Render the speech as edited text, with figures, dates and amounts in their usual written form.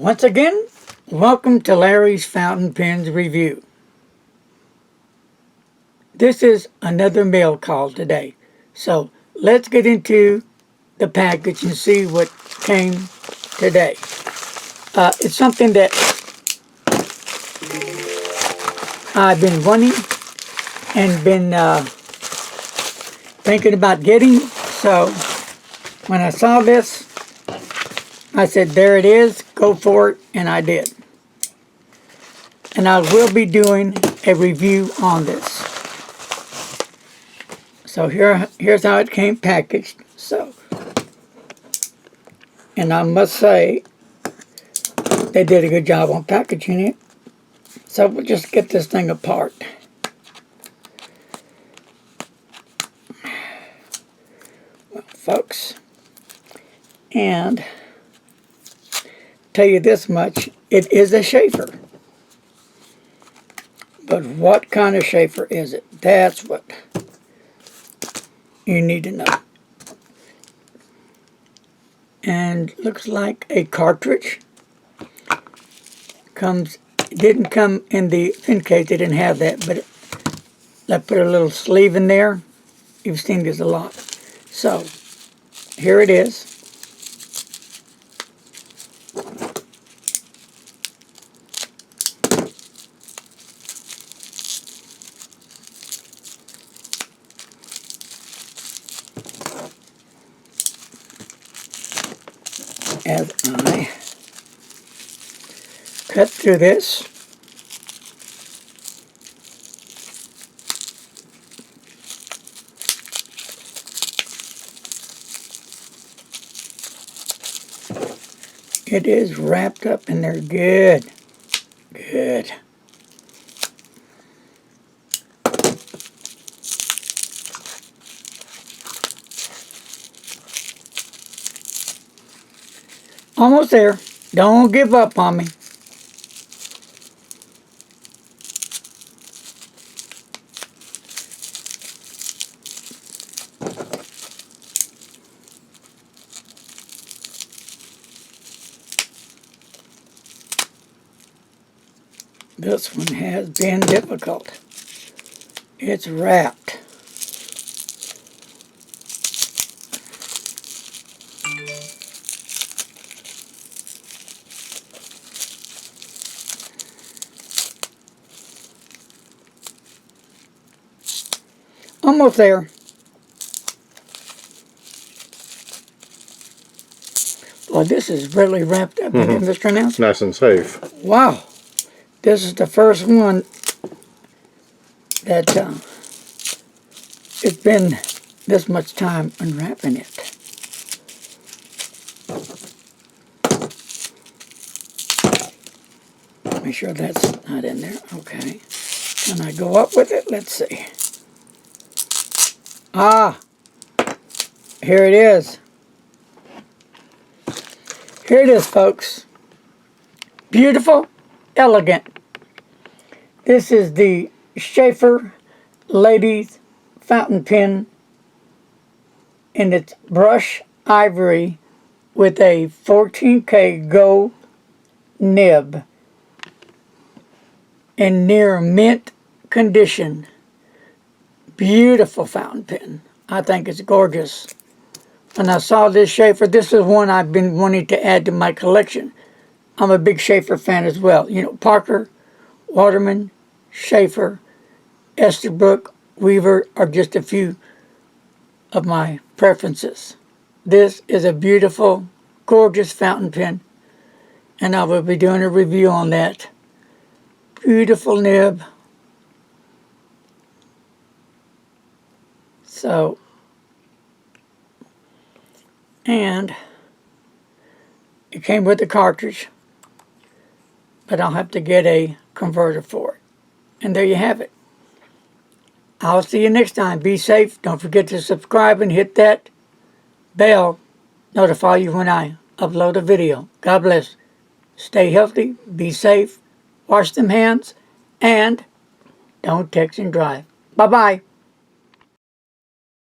Once again, welcome to Larry's Fountain Pens Review. This is another mail call today. So let's get into the package and see what came today. It's something that I've been wanting and been thinking about getting. So when I saw this, I said, there it is, go for it, and I did. And I will be doing a review on this. So here's how it came packaged. And I must say, they did a good job on packaging it. So we'll just get this thing apart. Well, folks, and tell you this much, it is a Sheaffer. But what kind of Sheaffer is it? That's what you need to know. And looks like a cartridge. Didn't come in the thin case, they didn't have that, but I put a little sleeve in there. You've seen this a lot. So here it is. As I cut through this, it is wrapped up in there good. Good. Almost there. Don't give up on me. This one has been difficult. It's wrapped. Almost there. Well, this is really wrapped up, Mr. Announcer. Nice and safe. Wow. This is the first one that it's been this much time unwrapping it. Make sure that's not in there. Okay. Can I go up with it? Let's see. Ah, here it is. Here it is, folks. Beautiful, elegant. This is the Sheaffer Ladies Fountain Pen, and it's brush ivory with a 14K gold nib in near mint condition. Beautiful fountain pen. I think it's gorgeous. When I saw this Sheaffer, this is one I've been wanting to add to my collection. I'm a big Sheaffer fan as well. You know, Parker, Waterman, Sheaffer, Esterbrook, Weaver are just a few of my preferences. This is a beautiful, gorgeous fountain pen, and I will be doing a review on that. Beautiful nib. So, and it came with a cartridge, but I'll have to get a converter for it. And there you have it. I'll see you next time. Be safe. Don't forget to subscribe and hit that bell. Notify you when I upload a video. God bless. Stay healthy. Be safe. Wash them hands. And don't text and drive. Bye-bye.